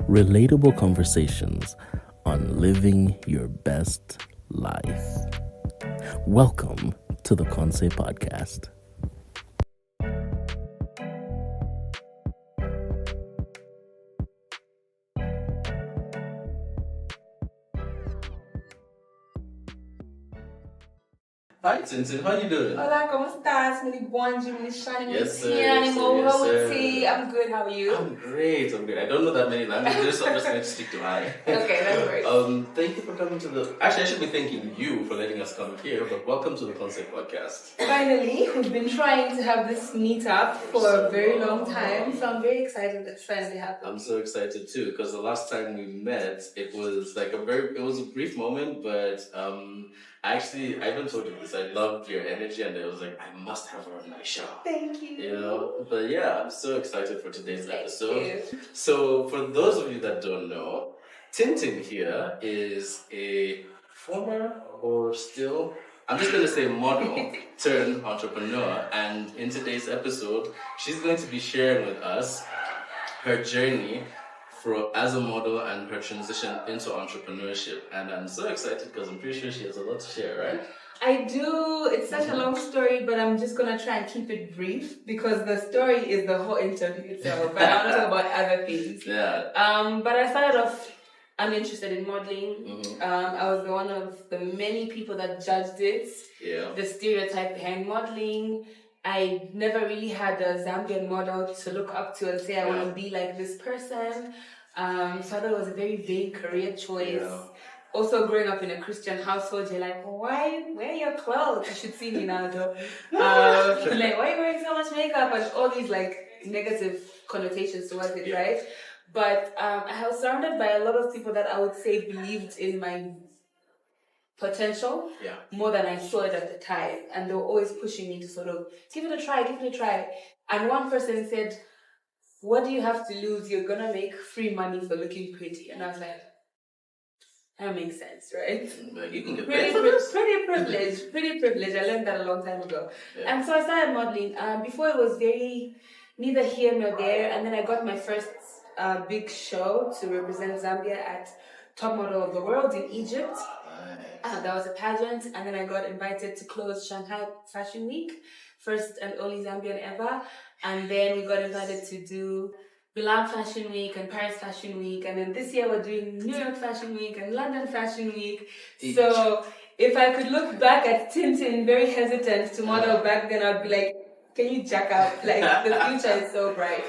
relatable conversations on living your best life. Welcome to the Konse podcast. Hi, Tintin. How you doing? Hola, ¿cómo estás? Muy bom dia, muy shiny, Yes, sir. yes, Yes, I'm good. How are you? I'm great. I don't know that many languages, so I'm just going to stick to hi. Okay, that's great. Thank you for coming to the... Actually, I should be thanking you for letting us come here, but welcome to the Konse podcast. Finally, we've been trying to have this meetup for a very long time, so I'm very excited that it's finally happened. I'm so excited too, because the last time we met, it was a brief moment, but I even told you this. I loved your energy, and I was like, I must have her on my show. Thank you. You know, but yeah, I'm so excited for today's episode. You. So, for those of you that don't know, Tintin here is a former or still, I'm just going to say model turned entrepreneur. And in today's episode, she's going to be sharing with us her journey as a model and her transition into entrepreneurship. And I'm so excited because I'm pretty sure she has a lot to share, right? I do. It's such a long story, but I'm just going to try and keep it brief because the story is the whole interview itself. But I want to talk about other things. Yeah. But I started off uninterested in modeling. Mm-hmm. I was one of the many people that judged it. Yeah. The stereotype behind modeling. I never really had a Zambian model to look up to and say I want to be like this person. So I thought it was a very vague career choice. Yeah. Also, growing up in a Christian household, you're like, why wear your clothes? You should see me now, though. Like, why are you wearing so much makeup? And all these like negative connotations towards it, right? But I was surrounded by a lot of people that I would say believed in my potential more than I saw it at the time. And they were always pushing me to sort of, give it a try. And one person said, what do you have to lose? You're going to make free money for looking pretty. And I was like, that makes sense, right? Like you can get paid for this. Pretty privileged. I learned that a long time ago. Yeah. And so I started modeling. Before it was very neither here nor there. And then I got my first big show to represent Zambia at Top Model of the World in Egypt. That was a pageant. And then I got invited to close Shanghai Fashion Week. First and only Zambian ever. And then we got invited to do Milan Fashion Week and Paris Fashion Week, and then this year we're doing New York Fashion Week and London Fashion Week. So if I could look back at Tintin, very hesitant to model back then, I'd be like, can you jack up? Like, the future is so bright.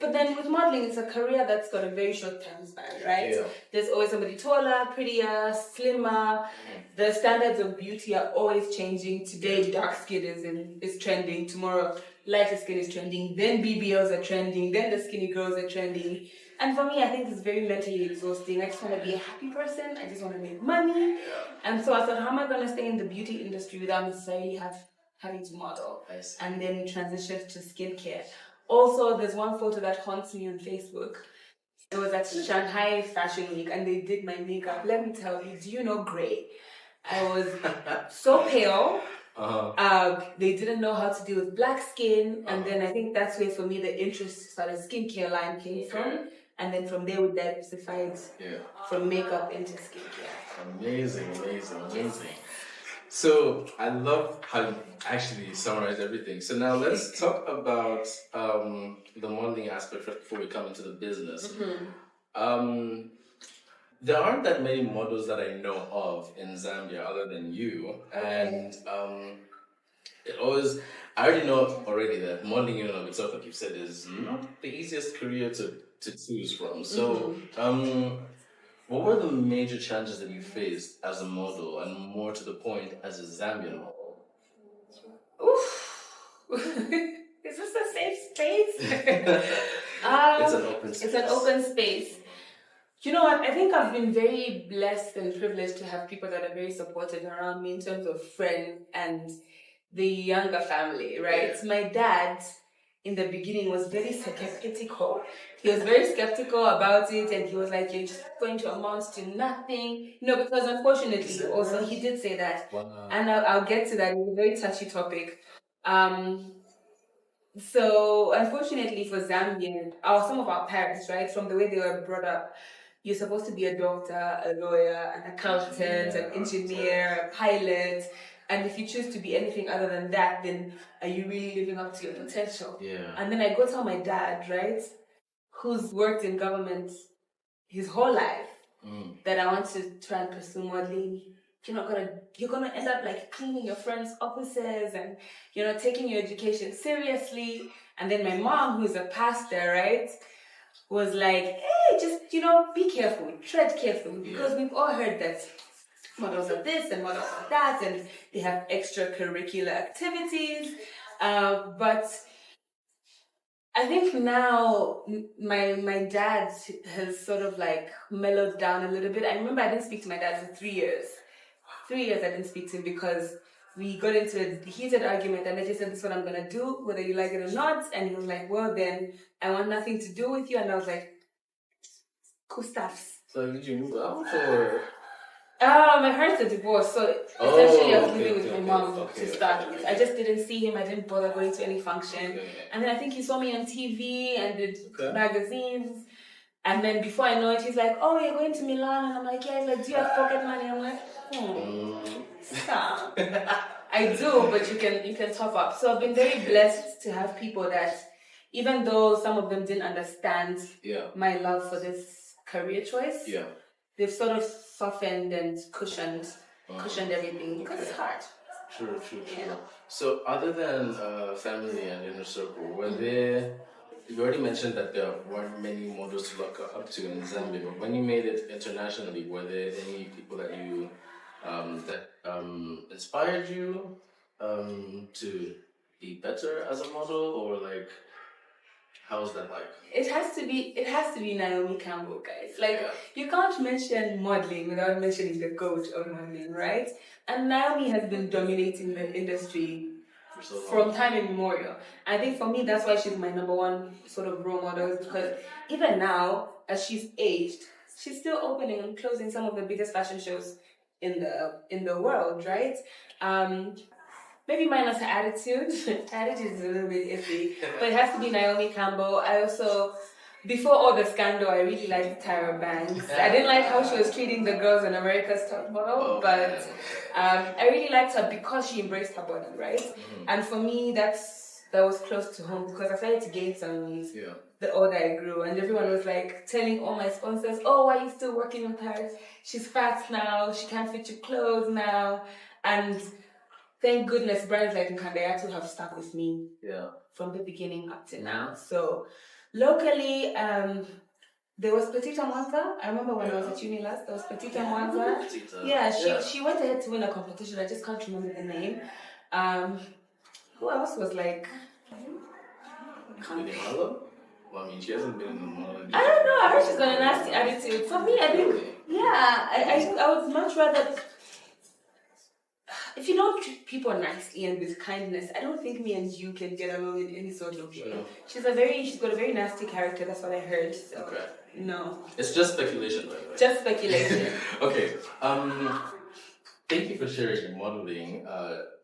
But then with modeling, it's a career that's got a very short time span, right? Yeah. There's always somebody taller, prettier, slimmer. The standards of beauty are always changing. Today, dark skin is trending. Tomorrow, lighter skin is trending. Then BBLs are trending. Then the skinny girls are trending. And for me, I think it's very mentally exhausting. I just want to be a happy person. I just want to make money. Yeah. And so I thought, how am I going to stay in the beauty industry without necessarily having to model? And then transition to skincare. Also, there's one photo that haunts me on Facebook. It was at Shanghai Fashion Week and they did my makeup. Let me tell you, do you know grey? I was so pale. They didn't know how to deal with black skin. And then I think that's where for me the interest started, skincare line came from. And then from there we diversified from makeup into skincare. Amazing. So I love how you actually summarized everything. So now let's talk about the modeling aspect first before we come into the business. Mm-hmm. There aren't that many models that I know of in Zambia other than you, and I already know that modeling in and of itself, like you said, is not the easiest career to choose from. So. What were the major challenges that you faced as a model, and more to the point, as a Zambian model? Oof! Is this a safe space? It's an open space. It's an open space. You know what? I think I've been very blessed and privileged to have people that are very supportive around me in terms of friends and the younger family, right? Yeah. My dad, in the beginning, was very skeptical. He was very skeptical about it, and he was like, you're just going to amount to nothing. Because unfortunately, also, he did say that. Wow. And I'll get to that. It's a very touchy topic. So unfortunately for Zambian, or some of our parents, right, from the way they were brought up, you're supposed to be a doctor, a lawyer, an accountant, an engineer, a pilot. And if you choose to be anything other than that, then are you really living up to your potential? Yeah. And then I go tell my dad, right, who's worked in government his whole life, that I want to try and pursue modeling. You're gonna end up like cleaning your friends' offices and taking your education seriously. And then my mom, who's a pastor, right, was like, hey, just be careful, tread carefully, because we've all heard that models are this and models are that, and they have extracurricular activities. But I think now my dad has sort of like mellowed down a little bit. I remember I didn't speak to my dad for 3 years. 3 years I didn't speak to him because we got into a heated argument, and I just said, this is what I'm going to do, whether you like it or not. And he was like, well, then I want nothing to do with you. And I was like, cool stuffs. So did you move out or? My parents are divorced, so essentially I was living with my mom okay, to start with. I just didn't see him. I didn't bother going to any function. And then I think he saw me on TV and did magazines. And then before I know it, he's like, oh, you're going to Milan? And I'm like, yeah. He's like, do you have pocket money? I'm like, stop. I do, but you can top up. So I've been very blessed to have people that, even though some of them didn't understand my love for this career choice, they've sort of softened and cushioned everything, because it's hard. True. Yeah. So other than family and inner circle, were there, you already mentioned that there weren't many models to look up to in Zambia, but when you made it internationally, were there any people that you inspired you to be better as a model, or like, how was that like? It has to be Naomi Campbell, guys. Like, you can't mention modeling without mentioning the goat of modeling, right? And Naomi has been dominating the industry from time immemorial. I think for me, that's why she's my number one sort of role model, because even now, as she's aged, she's still opening and closing some of the biggest fashion shows in the world, right? Maybe minus her attitude. Attitude is a little bit iffy, but it has to be Naomi Campbell. I also, before all the scandal, I really liked Tyra Banks. I didn't like how she was treating the girls on America's Top Model, but I really liked her because she embraced her body, right? And for me, that was close to home, because I started to gain some weight the older I grew, and everyone was like telling all my sponsors, oh, why are you still working with her? She's fat now, she can't fit your clothes now. And thank goodness brands like Nkandayatu have stuck with me from the beginning up to now. So locally, there was Petita Mwanza. I remember when I was at uni last, there was Petita Mwanza. She went ahead to win a competition. I just can't remember the name. Who else was like... Well, I mean, she hasn't been in the model. I don't know. I heard she's got a nasty attitude. For me, I think, I would much rather... If you don't treat people nicely and with kindness, I don't think me and you can get along in any sort of way. She's got a very nasty character. That's what I heard. So, no. It's just speculation, by the way. Just speculation. Okay. Thank you for sharing your modeling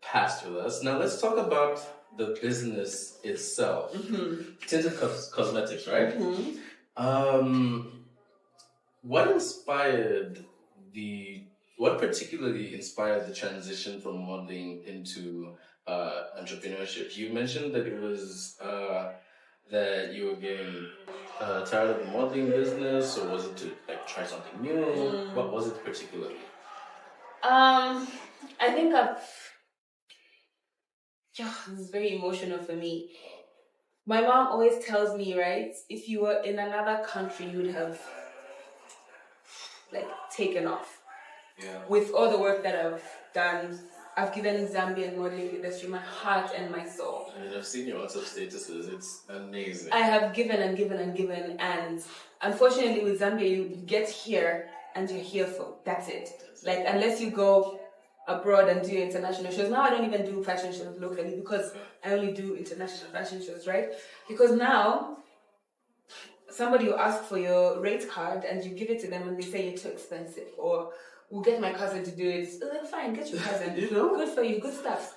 past with us. Now let's talk about the business itself. Tinted Cosmetics, right? What particularly inspired the transition from modeling into entrepreneurship? You mentioned that it was that you were getting tired of the modeling business, or was it to like try something new? What was it particularly? I think this is very emotional for me. My mom always tells me, right, if you were in another country, you would have like taken off. With all the work that I've done, I've given Zambian modeling industry my heart and my soul. I mean, I've seen your WhatsApp statuses. It's amazing. I have given and given and given, and unfortunately with Zambia, you get here and you're here for, that's it. Like, unless you go abroad and do international shows. Now I don't even do fashion shows locally, because I only do international fashion shows, right? Because now somebody will ask for your rate card and you give it to them and they say you're too expensive, or we'll get my cousin to do it. Fine, get your cousin. You know? Good for you, good stuff.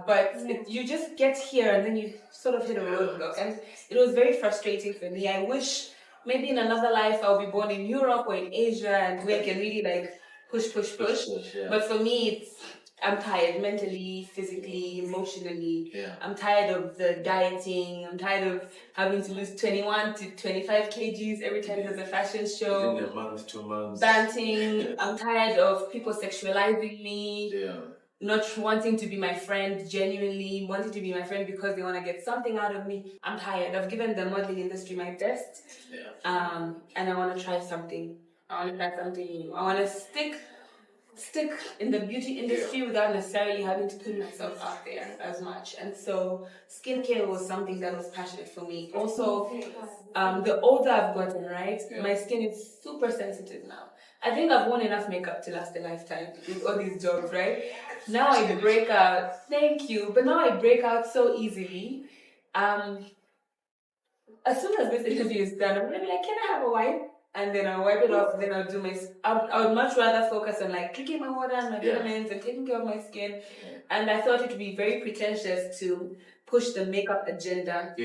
But you just get here and then you sort of hit a roadblock. And it was very frustrating for me. I wish maybe in another life I'll be born in Europe or in Asia and where I can really like push. Yeah. But for me, I'm tired mentally, physically, emotionally. Yeah. I'm tired of the dieting. I'm tired of having to lose 21 to 25 kgs every time there's a fashion show. Within a month, 2 months. Banting. I'm tired of people sexualizing me. Yeah. Not wanting to be my friend, genuinely wanting to be my friend because they want to get something out of me. I'm tired. I've given the modeling industry my best. Yeah. And I want to try something. I want to try something new. I want to stick in the beauty industry without necessarily having to put myself out there as much. And so skincare was something that was passionate for me. Also, the older I've gotten, right, my skin is super sensitive now. I think I've worn enough makeup to last a lifetime with all these jobs, right? Now I break out. Thank you. But now I break out so easily. As soon as this interview is done, I'm going to be like, can I have a wipe? And then I'll wipe it off, and then I'll do I would much rather focus on like drinking my water and my vitamins and taking care of my skin. And I thought it would be very pretentious to push the makeup agenda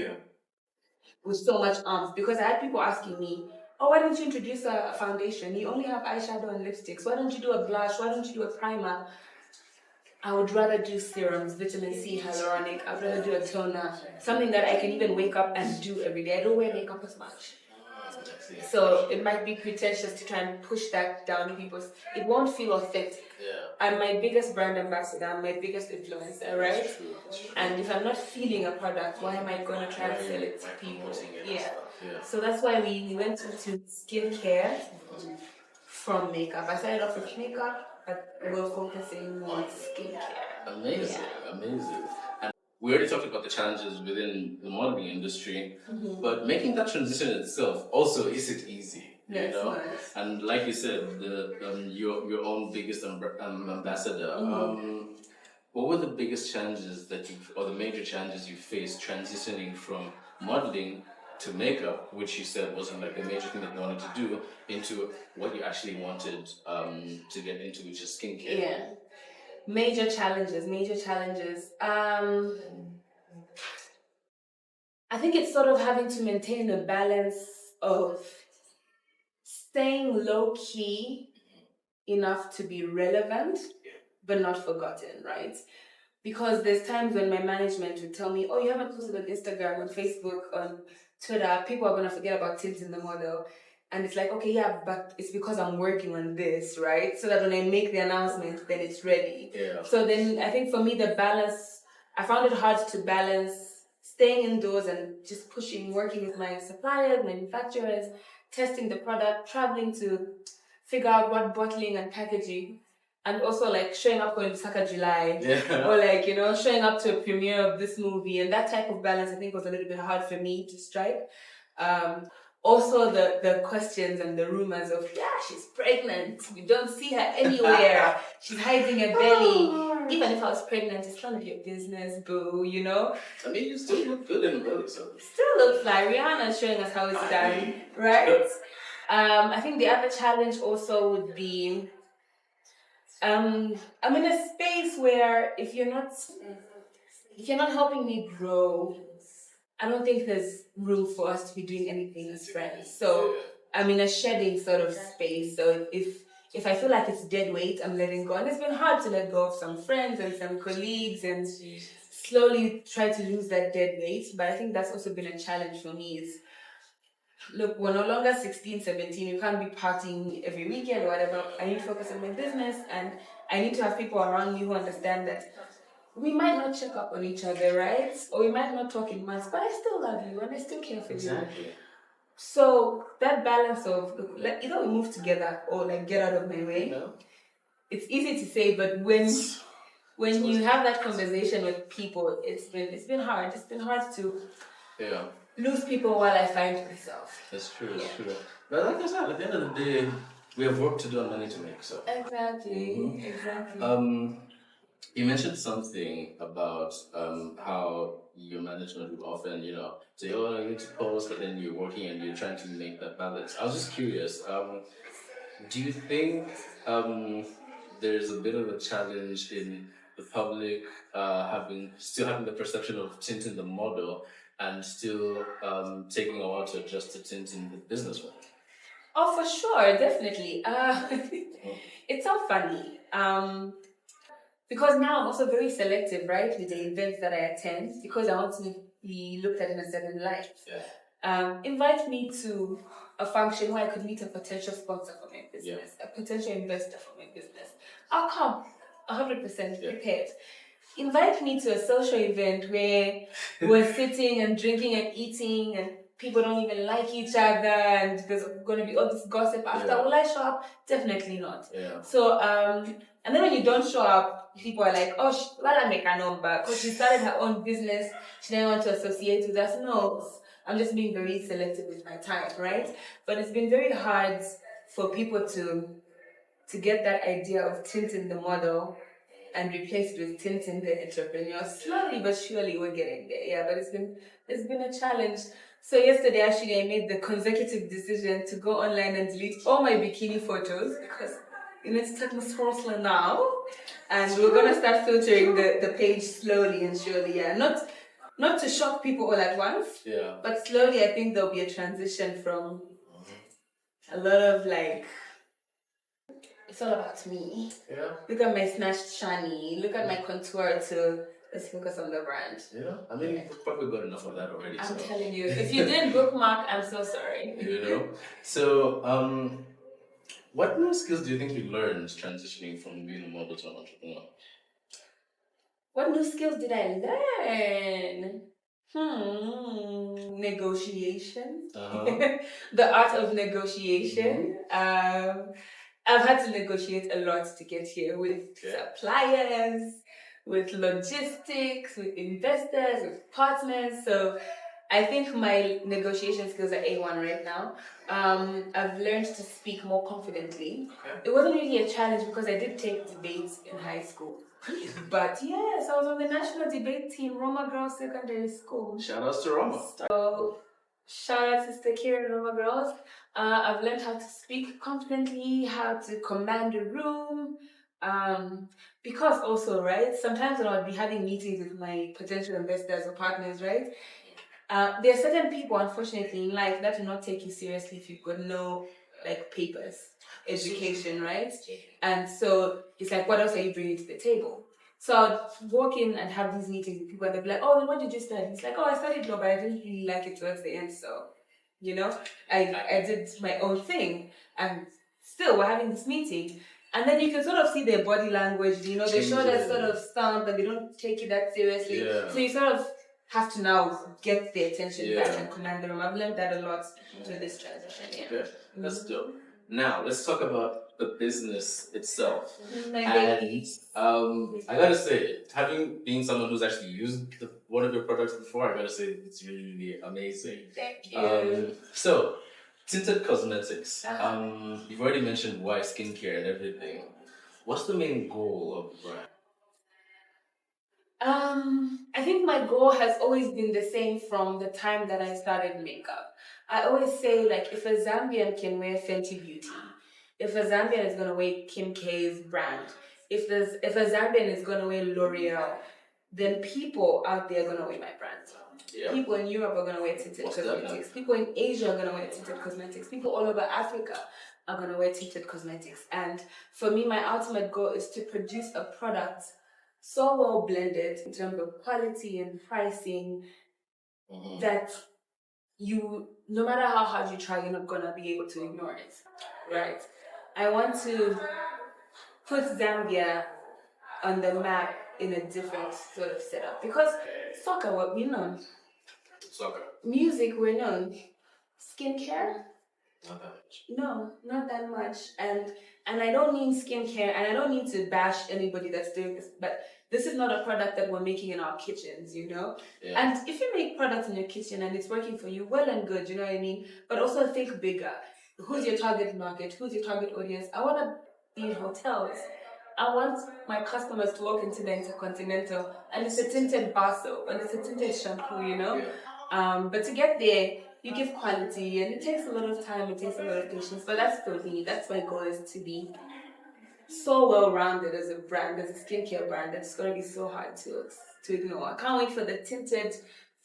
with so much oomph, because I had people asking me, oh, why don't you introduce a foundation? You only have eyeshadow and lipsticks. Why don't you do a blush? Why don't you do a primer? I would rather do serums, vitamin C, hyaluronic. I would rather do a toner, something that I can even wake up and do every day. I don't wear makeup as much. So it might be pretentious to try and push that down people's. It won't feel authentic. I'm my biggest brand ambassador. I'm my biggest influencer, right? That's true. And if I'm not feeling a product, why am I going to try and sell it to people? So that's why we went into skincare from makeup. I started off with makeup, but we're focusing on skincare. Amazing. And we already talked about the challenges within the modeling industry, but making that transition itself also isn't easy. You know, nice. And like you said, your own biggest ambassador. What were the biggest challenges or the major challenges you faced transitioning from modeling to makeup, which you said wasn't like the major thing that you wanted to do, into what you actually wanted to get into, which is skincare? Yeah, major challenges. I think it's sort of having to maintain a balance of staying low-key enough to be relevant, but not forgotten, right? Because there's times when my management would tell me, oh, you haven't posted on Instagram, on Facebook, on Twitter, people are going to forget about Tintin the model. And it's like, okay, yeah, but it's because I'm working on this, right? So that when I make the announcement, then it's ready. Yeah. So then I think for me, the balance, I found it hard to balance staying indoors and just pushing, working with my suppliers, manufacturers, testing the product, traveling to figure out what bottling and packaging, and also like showing up for Lusaka July, or like, you know, showing up to a premiere of this movie, and that type of balance I think was a little bit hard for me to strike. Also the questions and the rumors of, she's pregnant, we don't see her anywhere, she's hiding her belly. Even if I was pregnant, it's none of your business, boo, you know? I mean, you still look good in the belly, so. Still look fly. Rihanna's showing us how it's done, right? I think the other challenge also would be, I'm in a space where if you're not helping me grow, I don't think there's room for us to be doing anything as friends. So I'm in a shedding sort of space. So if I feel like it's dead weight, I'm letting go. And it's been hard to let go of some friends and some colleagues and slowly try to lose that dead weight. But I think that's also been a challenge for me is, look, we're no longer 16, 17. You can't be partying every weekend or whatever. I need to focus on my business, and I need to have people around me who understand that we might not check up on each other, right? Or we might not talk in months, but I still love you and I still care for you. So that balance of, look, either we move together or like get out of my way. It's easy to say, but when you have that conversation with people, it's been hard. It's been hard to lose people while I find myself. That's true. But like I said, at the end of the day, we have work to do and money to make. So exactly. You mentioned something about how your management would often, say, oh, you need to post, but then you're working and you're trying to make that balance. I was just curious, Do you think there's a bit of a challenge in the public still having the perception of tinting the model and still taking a while to adjust to tinting the business one? Oh, for sure, definitely. It's so funny. Because now I'm also very selective, right, with the events that I attend because I want to be looked at in a certain light. Yeah. Invite me to a function where I could meet a potential sponsor for my business, a potential investor for my business. I'll come 100% prepared. Invite me to a social event where we're sitting and drinking and eating and people don't even like each other and there's going to be all this gossip after. Will I show up? Definitely not. So, and then when you don't show up, people are like, oh, well, I make a number because she started her own business. She didn't want to associate with us. No, I'm just being very selective with my time, right? But it's been very hard for people to get that idea of tinting the model and replace it with tinting the entrepreneur. Slowly but surely we're getting there. Yeah, but it's been a challenge. So yesterday actually I made the consecutive decision to go online and delete all my bikini photos because it's atmospheric now. And we're gonna start filtering the page slowly and surely, yeah. Not to shock people all at once. Yeah. But slowly I think there'll be a transition from a lot of like it's all about me. Yeah. Look at my snatched shiny. Look at my contour to let's focus on the brand. Yeah. I mean, you've probably got enough of that already. I'm telling you. If you didn't bookmark, I'm so sorry. So, what new skills do you think you learned transitioning from being a model to an entrepreneur? What new skills did I learn? Negotiation. The art of negotiation. I've had to negotiate a lot to get here with suppliers, with logistics, with investors, with partners. So I think my negotiation skills are A1 right now. I've learned to speak more confidently. It wasn't really a challenge because I did take debates in high school. But yes, I was on the national debate team, Roma Girls Secondary School. Shout outs to Roma. So, shout out to Sister Kira Roma Girls. I've learned how to speak confidently, how to command a room. Because also, right, sometimes when I'll be having meetings with my potential investors or partners, right, there are certain people, unfortunately, in life that will not take you seriously if you've got no, like, papers, education, right? And so it's like, what else are you bringing to the table? So I'd walk in and have these meetings with people and they'd be like, oh, then what did you study? It's like, oh, I studied law, but I didn't really like it towards the end, so, I did my own thing. And still, we're having this meeting. And then you can sort of see their body language, they show that sort of stamp and they don't take it that seriously. So you sort of have to now get their attention back and command the room. I've learned that a lot through this transition. Yeah, that's dope. Now, let's talk about the business itself. I gotta say, having been someone who's actually used one of your products before, I gotta say it's really, really amazing. Thank you. So, tinted cosmetics. You've already mentioned why skincare and everything. What's the main goal of the brand? I think my goal has always been the same from the time that I started makeup. I always say, like, if a Zambian can wear Fenty Beauty, if a Zambian is going to wear Kim K's brand, if a Zambian is going to wear L'Oreal, then people out there are going to wear my brand. Yeah. People in Europe are going to wear tinted cosmetics. People in Asia are going to wear tinted cosmetics. People all over Africa are going to wear tinted cosmetics. And for me, my ultimate goal is to produce a product so well blended in terms of quality and pricing that no matter how hard you try, you're not gonna be able to ignore it, right? I want to put Zambia on the map in a different sort of setup because soccer, what we know. Soccer. Music, we're known. Skincare. Not that much. No, not that much. And I don't mean skincare, and I don't need to bash anybody that's doing this, but this is not a product that we're making in our kitchens, Yeah. And if you make products in your kitchen and it's working for you, well and good, you know what I mean? But also think bigger. Who's your target market? Who's your target audience? I want to be in hotels. I want my customers to walk into the Intercontinental and it's a tinted bar soap and it's a tinted shampoo, But to get there, you give quality, and it takes a lot of time, it takes a lot of patience, but that's for me. That's my goal, is to be so well-rounded as a brand, as a skincare brand, that's going to be so hard to ignore. I can't wait for the tinted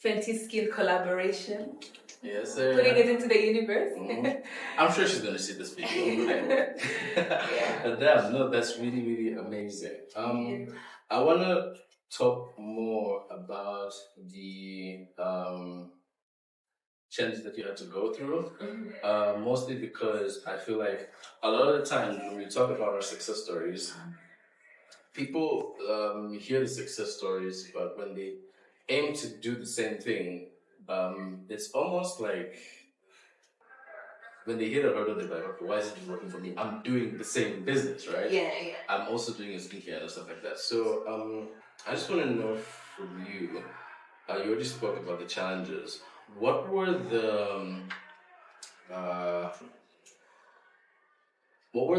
Fenty Skin collaboration. Yes, sir. Putting it into the universe. I'm sure she's going to see this video. Damn, no, that's really, really amazing. I want to talk more about the changes that you had to go through, mostly because I feel like a lot of the times when we talk about our success stories, people hear the success stories, but when they aim to do the same thing, it's almost like when they hit a hurdle, they're like, okay, why is it working for me? I'm doing the same business, right? Yeah. I'm also doing a skincare and stuff like that. So I just want to know from you, you already spoke about the challenges. What were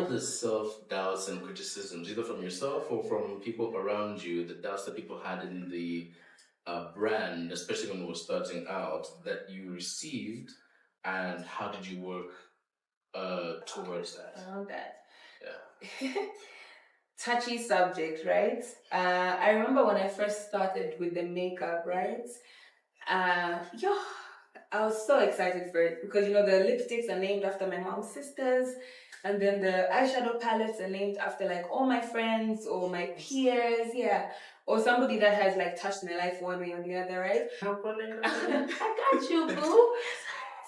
the self-doubts and criticisms, either from yourself or from people around you, the doubts that people had in the brand, especially when we were starting out, that you received, and how did you work towards that? Around that. Yeah. Touchy subject, right? I remember when I first started with the makeup, right? I was so excited for it because, the lipsticks are named after my mom's sisters, and then the eyeshadow palettes are named after like all my friends or my peers, or somebody that has like touched my life one way or the other, right? I got you, boo.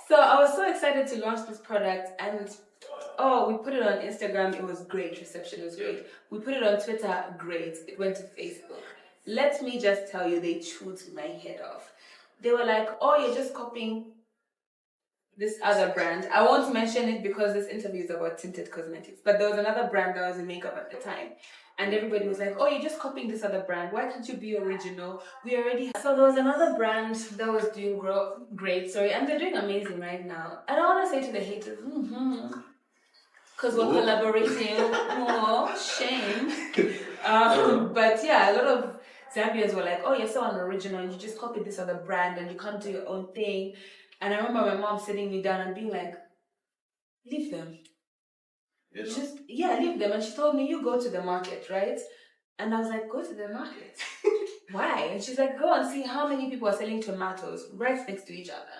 So I was so excited to launch this product, and we put it on Instagram. It was great. Reception was great. We put it on Twitter. Great. It went to Facebook. Let me just tell you, they chewed my head off. They were like, "Oh, you're just copying this other brand." I won't mention it because this interview is about tinted cosmetics. But there was another brand that was in makeup at the time. And everybody was like, "Oh, you're just copying this other brand. Why can't you be original? We already..." So there was another brand that was doing great, and they're doing amazing right now. I don't want to say to the haters, because we're collaborating. Shame. But yeah, a lot of Zambians were like, "Oh, you're so unoriginal, and you just copied this other brand, and you can't do your own thing." And I remember my mom sitting me down and being like, "Leave them. Leave them." And she told me, "You go to the market, right?" And I was like, "Go to the market? Why?" And she's like, "Go and see how many people are selling tomatoes right next to each other,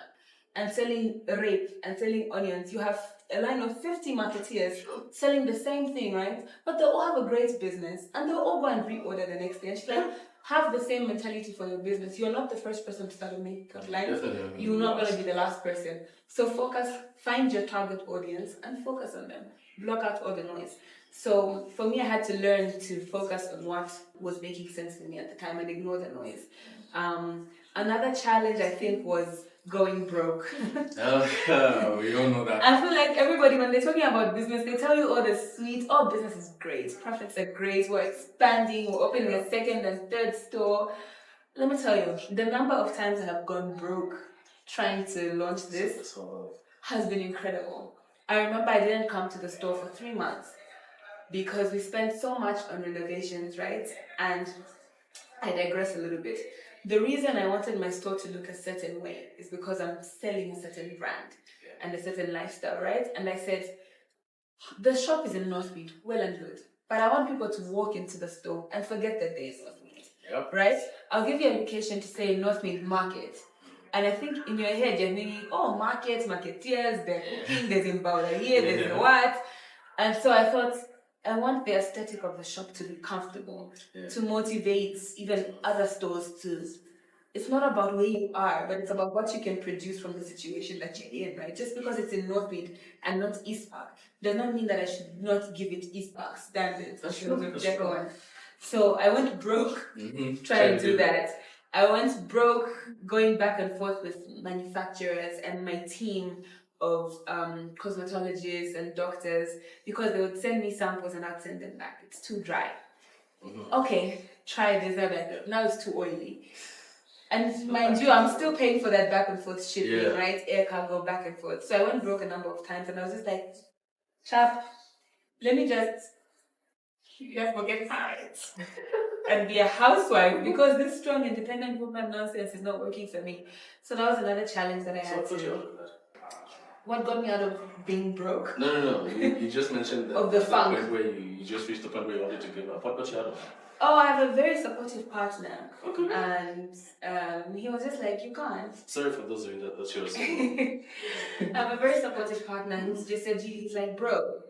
and selling rape, and selling onions. You have a line of 50 marketeers selling the same thing, right? But they all have a great business, and they'll all go and reorder the next day." And she's like, "Have the same mentality for your business. You're not the first person to start a makeup line. You're not going to be the last person. So focus, find your target audience, and focus on them. Block out all the noise." So for me, I had to learn to focus on what was making sense for me at the time and ignore the noise. Another challenge, I think, was going broke. We don't know that. I feel like everybody, when they're talking about business, they tell you all the sweet, business is great, profits are great, we're expanding, we're opening a second and third store. Let me tell you, the number of times I have gone broke trying to launch this has been incredible. I remember I didn't come to the store for 3 months because we spent so much on renovations, right? And I digress a little bit. The reason I wanted my store to look a certain way is because I'm selling a certain brand and a certain lifestyle, right? And I said, the shop is in Northmead, well and good, but I want people to walk into the store and forget that there is Northmead, right? I'll give you a location to say Northmead Market. And I think in your head, you're thinking, markets, marketeers, they're cooking, there's Imbauda here, there's what. And so I thought, I want the aesthetic of the shop to be comfortable, to motivate even other stores to. It's not about where you are, but it's about what you can produce from the situation that you're in, right? Just because it's in Northmead and not East Park does not mean that I should not give it East Park standards in terms of deco. So I went broke trying to do that. I went broke going back and forth with manufacturers and my team of cosmetologists and doctors because they would send me samples and I'd send them back. It's too dry. Okay, try this. Now it's too oily. And mind you, I'm still paying for that back and forth shipping, right? Air cargo back and forth. So I went broke a number of times and I was just like, chap, let me just forget it. and be a housewife because this strong, independent woman nonsense is not working for me. So that was another challenge that I had to. What got me out of being broke? No. You just mentioned that of the funk. Point where you just reached the point where you wanted to give up. What got you out of that? Oh, I have a very supportive partner. Okay. And he was just like, you can't. Sorry for those of you that yours. I have a very supportive partner and he just said, he's like, bro,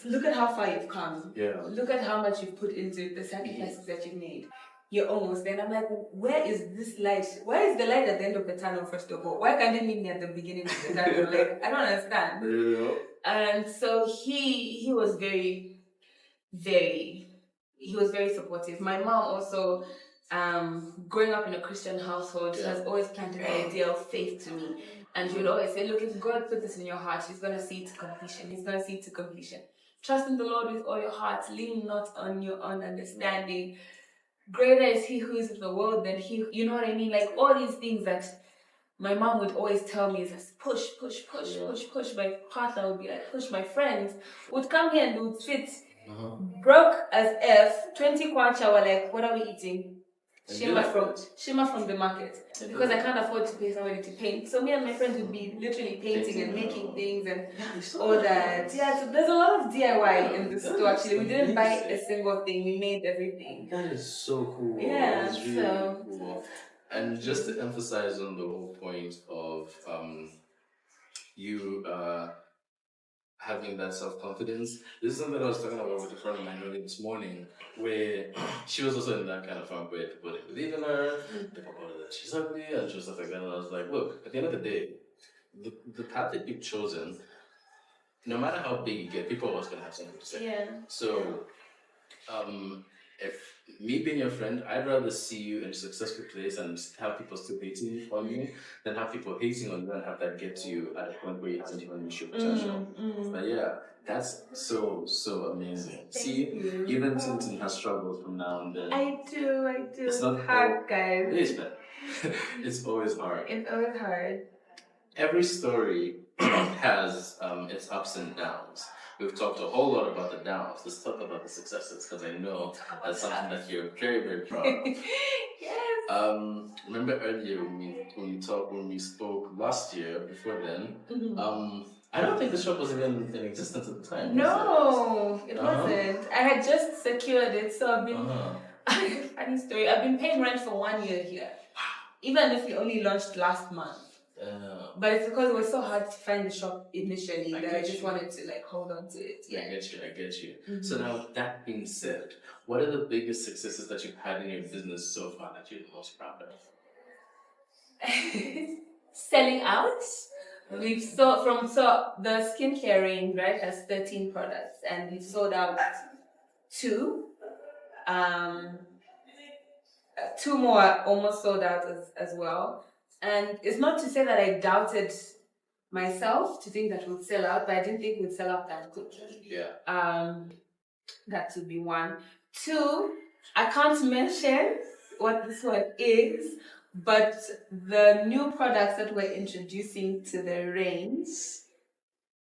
look at how far you've come. Yeah. Look at how much you've put into the sacrifices that you've made. You're almost there. And I'm like, where is this light? Where is the light at the end of the tunnel, first of all? Why can't they meet me at the beginning of the tunnel? Like, I don't understand. Yeah. And so he was very, very, he was very supportive. My mom also, growing up in a Christian household, has always planted the idea of faith to me. And she would always say, look, if God put this in your heart, He's going to see it to completion. He's going to see it to completion. Trust in the Lord with all your heart. Lean not on your own understanding. Greater is He who is in the world than he, you know what I mean? Like all these things that my mom would always tell me is just push. My partner would be like, push. My friends would come here and would sit broke as F, 20 kwacha were like, what are we eating? Shima from the market. Because I can't afford to pay somebody to paint. So me and my friends would be literally painting and making things and all that. Yeah, so there's a lot of DIY in the store actually. We didn't buy a single thing, we made everything. That is so cool. Yeah, That's really cool. And just to emphasize on the whole point of you having that self-confidence. This is something I was talking about with a friend of mine earlier this morning, where she was also in that kind of funk where people didn't believe in her, people told her that she's ugly, and she was stuff like that. And I was like, look, at the end of the day, the path that you've chosen, no matter how big you get, people are always going to have something to say. Yeah. So, if me being your friend, I'd rather see you in a successful place and have people still hating on you than have people hating on you and have that get to you at a point where you haven't even reached your potential. But yeah, that's so amazing. Even Tintin has struggles from now and then. I do. It's not hard, guys. It is, man. It's always hard. It's always hard. Every story has its ups and downs. We've talked a whole lot about the downs. Let's talk about the successes because I know that's something that you're very, very proud of. Yes. Remember earlier when we spoke last year, before then, I don't think the shop was even in existence at the time. No, it wasn't. I had just secured it, so I've been funny story. I've been paying rent for 1 year here. Even if we only launched last month. But it's because it was so hard to find the shop initially that I just wanted to hold on to it. Yeah. I get you. So now that being said, what are the biggest successes that you've had in your business so far that you're the most proud of? Selling out. We've sold the skincare range, right, has 13 products and we've sold out 2. 2 more are almost sold out as well. And it's not to say that I doubted myself to think that we'd sell out, but I didn't think we'd sell out that quickly. Yeah. That would be 1. 2, I can't mention what this one is, but the new products that we're introducing to the range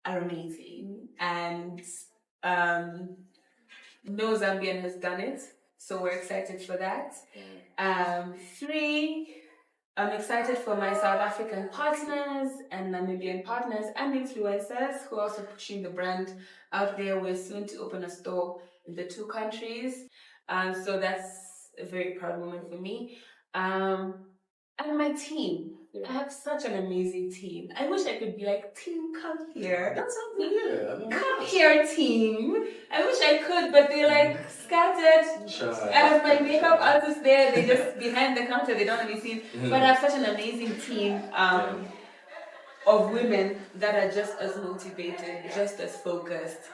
are amazing. And no Zambian has done it, so we're excited for that. 3, I'm excited for my South African partners and Namibian partners and influencers who are also pushing the brand out there. We're soon to open a store in the 2 countries. So that's a very proud moment for me. And my team. I have such an amazing team. I wish I could be like, team, come here. That's something. Yeah. Come here, team. I wish I could, but they're scattered. I have my makeup artists there. They're just behind the counter. They don't want to be seen. But I have such an amazing team of women that are just as motivated, just as focused.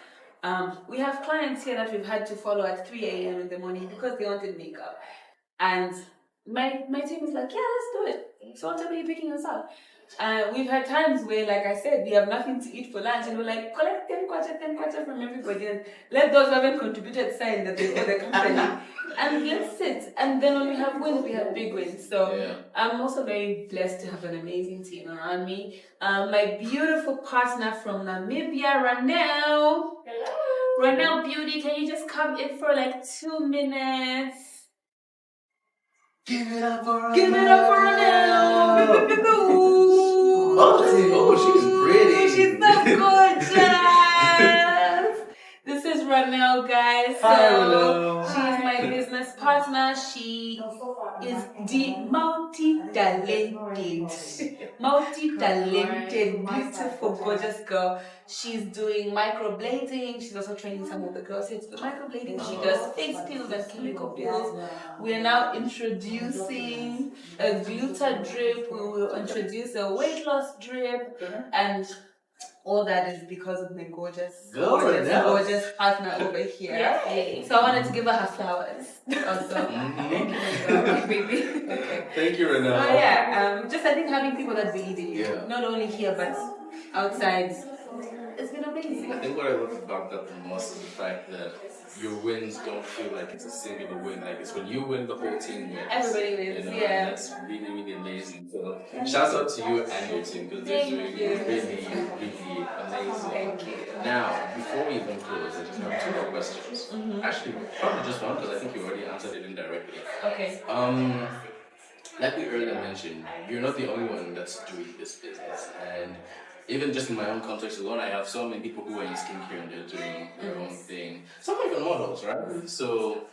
We have clients here that we've had to follow at 3 a.m. in the morning because they wanted makeup. And my team is like, yeah, let's do it. So what time are you picking us up? We've had times where, like I said, we have nothing to eat for lunch and we're like, collect 10 kwacha from everybody and let those who haven't contributed sign that they owe the company. And let's sit. And then when we have wins, we have big wins. So I'm also very blessed to have an amazing team around me. My beautiful partner from Namibia, Ranel. Hello. Ronell Beauty, can you just come in for like 2 minutes? Give it up for Ronell. Give it up for Ronell. Oh, she's pretty. She's so gorgeous. This is Ronell, guys. Hi, So Ronell. she's my business partner. She is the multi-talented, beautiful, gorgeous girl. She's doing microblading. She's also training some of the girls here to do microblading. She does face pills and chemical pills. We are now introducing a gluta drip. We will introduce a weight loss drip, and all that is because of my gorgeous partner over here. Yay. So I wanted to give her her flowers. Also, thank you, baby. Okay. Thank you, Ronell. So yeah, just I think having people that believe in you, not only here but outside, it's been amazing. I think what I love about that the most is the fact that your wins don't feel like it's a singular win. Like it's when you win, the whole team wins. Everybody wins, you know, yeah. And that's really, really amazing. So shout out to you and your team because they're doing really, really amazing. Thank you. Now, before we even close, I just have 2 more questions. Actually, probably just one because I think you already answered it indirectly. Okay. Like we earlier mentioned, you're not the only one that's doing this business, and even just in my own context alone, I have so many people who are in skincare and they're doing their own thing. Some are even models, right? So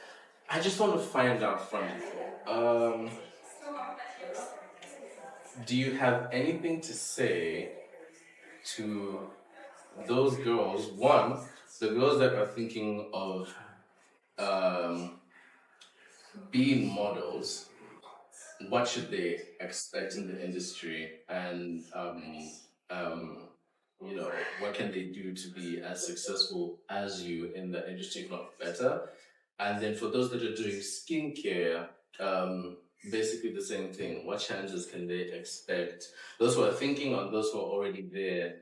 I just want to find out from you. Do you have anything to say to those girls? One, the girls that are thinking of being models. What should they expect in the industry, and you know, what can they do to be as successful as you in the industry, if not better? And then for those that are doing skincare, basically the same thing. What challenges can they expect? Those who are thinking or those who are already there,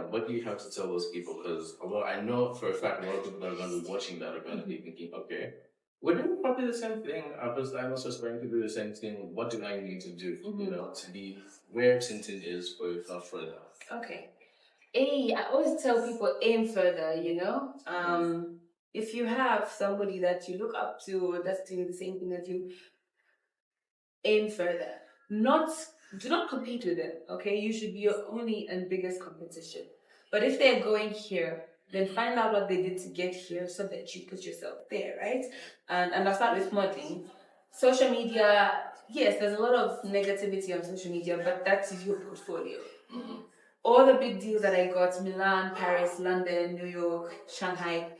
what do you have to tell those people? Because I know for a fact a lot of people that are going to be watching that are going to be thinking, okay, we're doing probably the same thing. I'm also aspiring to do the same thing. What do I need to do, you know, to be where Tintin is, or if not further? Okay. I always tell people aim further, you know? If you have somebody that you look up to that's doing the same thing as you, aim further. Do not compete with them, okay? You should be your only and biggest competition. But if they're going here, then find out what they did to get here so that you put yourself there, right? And I'll start with modeling. Social media, yes, there's a lot of negativity on social media, but that is your portfolio. All the big deals that I got, Milan, Paris, London, New York, Shanghai,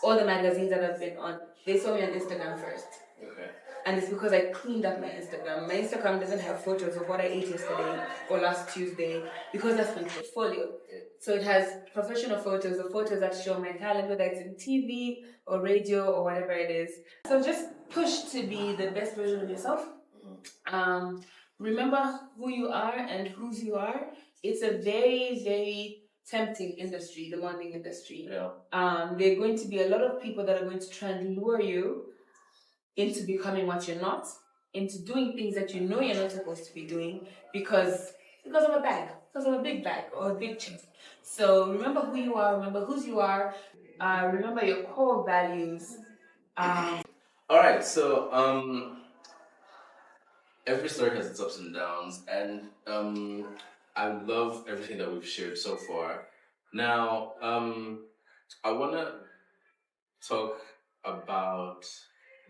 all the magazines that I've been on, they saw me on Instagram first. Okay. And it's because I cleaned up my Instagram. My Instagram doesn't have photos of what I ate yesterday or last Tuesday because that's my portfolio. So it has professional photos, the photos that show my talent, whether it's in TV or radio or whatever it is. So just push to be the best version of yourself. Remember who you are and whose you are. It's a very, very tempting industry, the modeling industry. Yeah. There are going to be a lot of people that are going to try and lure you into becoming what you're not, into doing things that you know you're not supposed to be doing because of a bag, because of a big bag or a big check. So remember who you are, remember whose you are, remember your core values. All right, so every story has its ups and downs, and I love everything that we've shared so far. Now, I want to talk about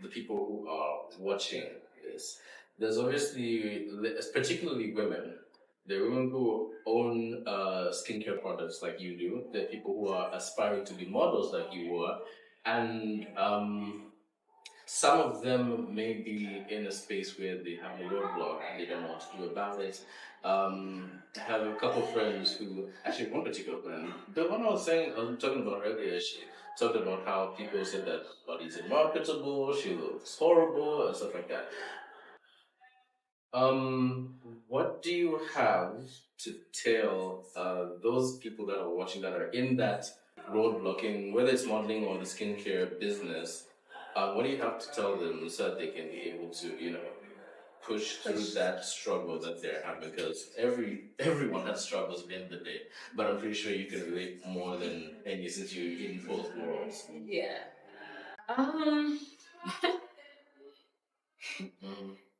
the people who are watching this. There's obviously, particularly women. There are women who own skincare products like you do. There are people who are aspiring to be models like you are. And some of them may be in a space where they have a roadblock and they don't know what to do about it. I have a couple of friends who, actually one particular friend, the one I was talking about earlier, she talked about how people said that body's unmarketable, she looks horrible, and stuff like that. What do you have to tell those people that are watching that are in that roadblocking, whether it's modeling or the skincare business? What do you have to tell them so that they can be able to, push through that struggle that they're having, because everyone has struggles at the end of the day. But I'm pretty sure you can relate more than any since you're in both worlds. Yeah.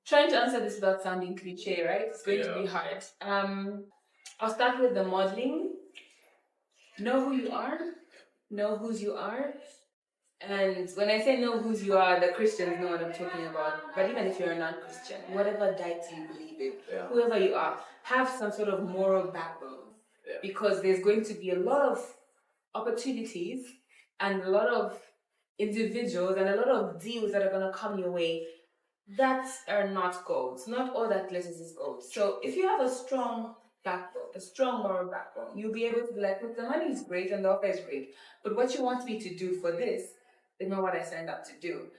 Trying to answer this without sounding cliche, right? It's going to be hard. I'll start with the modeling. Know who you are, know whose you are. And when I say know whose you are, the Christians know what I'm talking about. But even if you're a non-Christian, whatever deity you believe in, whoever you are, have some sort of moral backbone. Because there's going to be a lot of opportunities and a lot of individuals and a lot of deals that are going to come your way that are not gold. Not all that glitters is gold. So if you have a strong backbone, a strong moral backbone, you'll be able to be like, look, the money is great and the offer is great, but what you want me to do for this is not what I signed up to do.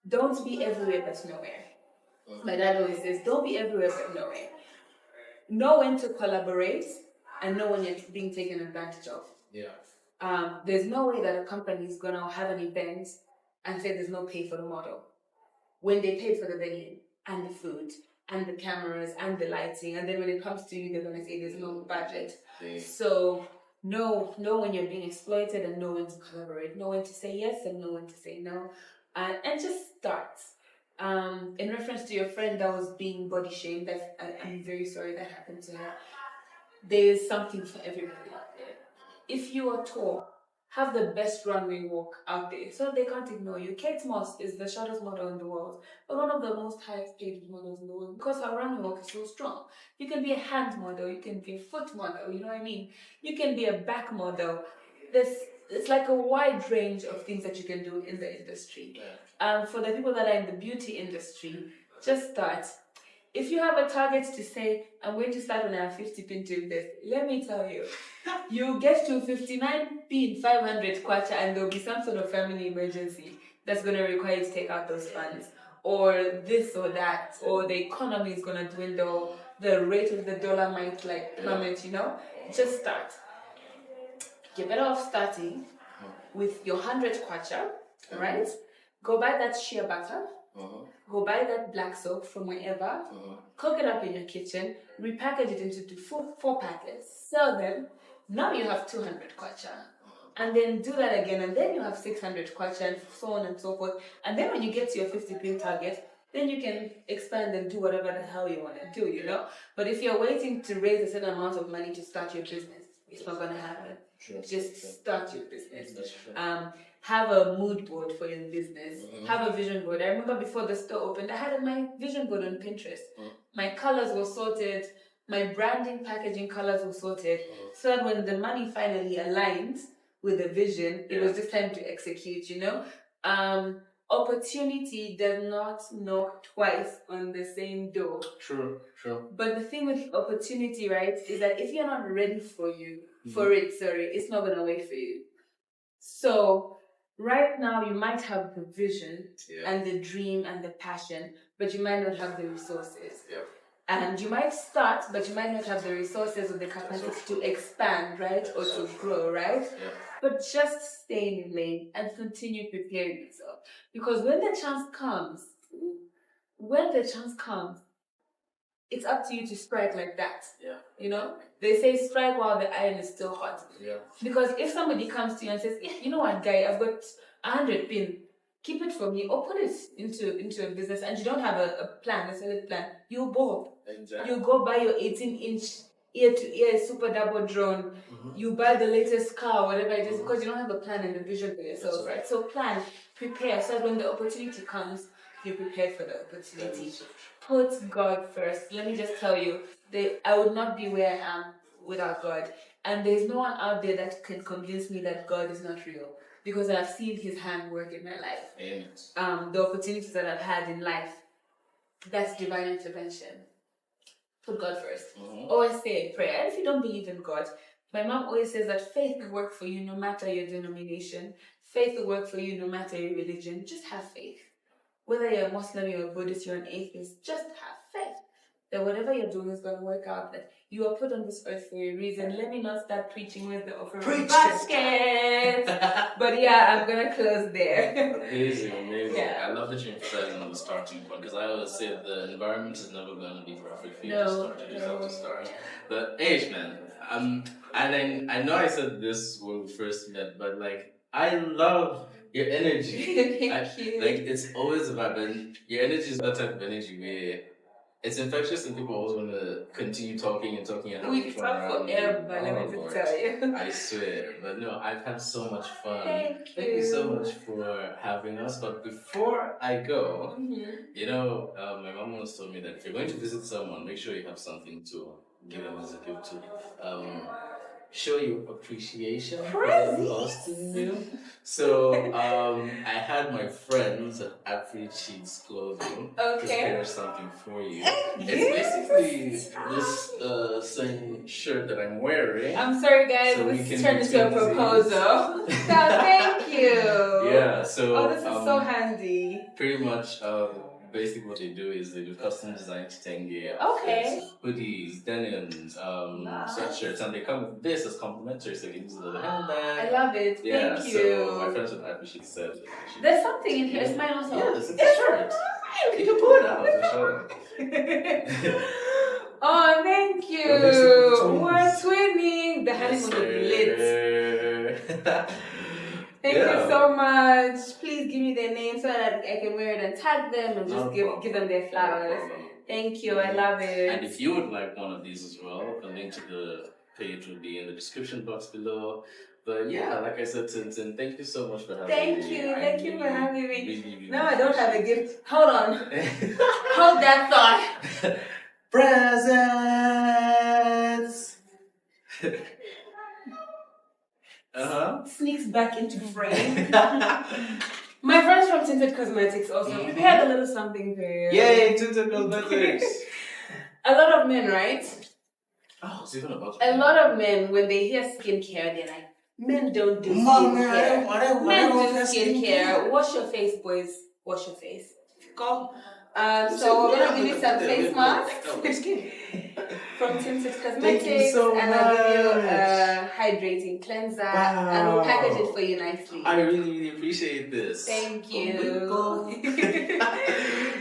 Don't be everywhere but nowhere. My dad always says, don't be everywhere but nowhere. Know when to collaborate and know when you're being taken advantage of. There's no way that a company is going to have an event and say there's no pay for the model, when they paid for the venue and the food and the cameras and the lighting, and then when it comes to you, they're going to say there's no budget. So know when you're being exploited and know when to collaborate, know when to say yes and know when to say no, and just start. In reference to your friend that was being body shamed, I'm very sorry that happened to her. There's something for everybody out there. If you are tall, have the best runway walk out there so they can't ignore you. Kate Moss is the shortest model in the world, but one of the most highest paid models in the world because her runway walk is so strong. You can be a hand model, you can be a foot model, you know what I mean? You can be a back model. It's like a wide range of things that you can do in the industry. For the people that are in the beauty industry, just start. If you have a target to say, I'm going to start when I have 50 pin to invest, let me tell you, you get to 59 pin, 500 kwacha, and there'll be some sort of family emergency that's going to require you to take out those funds, or this or that, or the economy is going to dwindle, the rate of the dollar might plummet, Just start. You're better off starting with your 100 kwacha, right? Go buy that shea butter. Go buy that black soap from wherever, cook it up in your kitchen, repackage it into four packets, sell them. Now you have 200 kwacha. And then do that again, and then you have 600 kwacha, and so on and so forth. And then when you get to your 50 pin target, then you can expand and do whatever the hell you want to do, But if you're waiting to raise a certain amount of money to start your business, it's not going to happen. Just start your business. Have a mood board for your business. Have a vision board. I remember before the store opened, I had my vision board on Pinterest. My colors were sorted. My branding, packaging colors were sorted. So that when the money finally aligned with the vision, it was just time to execute, Opportunity does not knock twice on the same door. True. But the thing with opportunity, right, is that if you're not ready for it, it's not going to wait for you. So right now, you might have the vision and the dream and the passion, but you might not have the resources. And you might start, but you might not have the resources or the capacity to expand, right? Or to grow, right? But just stay in your lane and continue preparing yourself. Because when the chance comes, it's up to you to strike like that. They say strike while the iron is still hot. Because if somebody comes to you and says, you know what, guy, I've got 100 pin, keep it for me, or put it into a business, and you don't have a plan, a solid plan, you'll ball. Exactly. You go buy your 18-inch ear-to-ear super double drone, you buy the latest car, whatever it is, because you don't have a plan and a vision for yourself, right? So plan, prepare, so that when the opportunity comes, you're prepared for the opportunity. Put God first. Let me just tell you, I would not be where I am without God. And there's no one out there that can convince me that God is not real. Because I've seen His hand work in my life. Amen. The opportunities that I've had in life, that's divine intervention. Put God first. Always say a prayer. And if you don't believe in God, my mom always says that faith will work for you no matter your denomination. Faith will work for you no matter your religion. Just have faith. Whether you're a Muslim, you're a Buddhist, you're an atheist, just have faith that whatever you're doing is going to work out, that you are put on this earth for a reason. Let me not start preaching with the offering basket. But yeah, I'm going to close there. Amazing. Yeah. I love that you're emphasizing on the starting point because I always say the environment is never going to be perfect for you No, to start. You just have to start. But age, man. And I know I said this when we first met, but like I love your energy. Thank you. Like it's always about, and your energy is that type of energy where it's infectious and people always want to continue talking and talking and having We fun talk around you. forever, let me Lord. just tell you. I swear. But no, I've had so much fun. Thank Thank you so you. much for having us. But before I go, you know, my mom once told me that if you're going to visit someone, make sure you have something to give them as a gift to show you appreciation for them hosting you. So I had my friends at Africhits clothing prepare something for you. It's basically this same shirt that I'm wearing. I'm sorry, guys. So this turned into a proposal. So thank you. Yeah. So this is so handy. Pretty much. Basically, what they do is they do custom design kitenge Okay. hoodies, denims, sweatshirts, and they come with this as complimentary, so you can use it as a handbag. I love it. Yeah, Thank you. so my friends with Apple, she said there's something in here. It's mine also. Yes, it's a shirt. You can pull it out and show them. Oh, thank you. We're twinning. The honeymoon will be lit. Thank you so much. Please give me their name so that I can wear it and tag them and just give them their flowers. Thank you. I love it. And if you would like one of these as well, the link to the page will be in the description box below. But yeah, like I said, Tintin, thank you so much for having me. Thank you for having me. Really no, I don't have a gift. Hold on. Hold that thought. Presents! Sneaks back into frame. My friends from Tinted Cosmetics also prepared a little something for you. Yay, Tinted Cosmetics! A lot of men, right? Oh, it's even about a lot of men, when they hear skincare, they're like, men don't do skincare. Men do skincare. Wash your face, boys. Wash your face. Go. So we're gonna give you some face masks from Tinted Cosmetics, and I'll give you a hydrating cleanser, and we'll package it for you nicely. I really appreciate this. Thank you.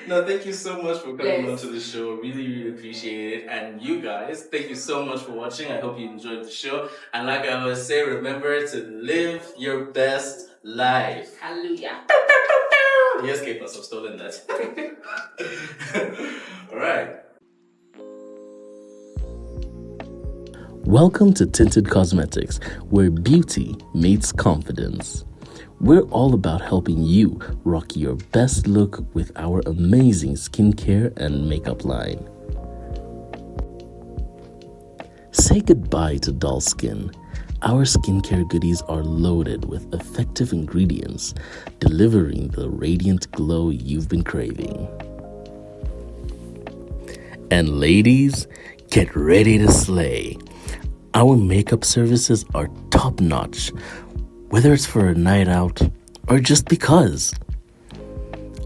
No, thank you so much for coming onto the show. Really appreciate it. And you guys, thank you so much for watching. I hope you enjoyed the show. And like I always say, remember to live your best life. Hallelujah. You escaped us. I've stolen that. All right. Welcome to Tinted Cosmetics, where beauty meets confidence. We're all about helping you rock your best look with our amazing skincare and makeup line. Say goodbye to dull skin. Our skincare goodies are loaded with effective ingredients, delivering the radiant glow you've been craving. And ladies, get ready to slay. Our makeup services are top-notch, whether it's for a night out or just because.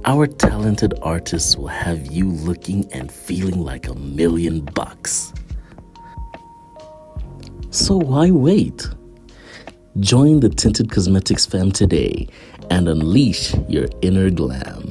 Our talented artists will have you looking and feeling like $1,000,000. So why wait? Join the Tinted Cosmetics fam today and unleash your inner glam.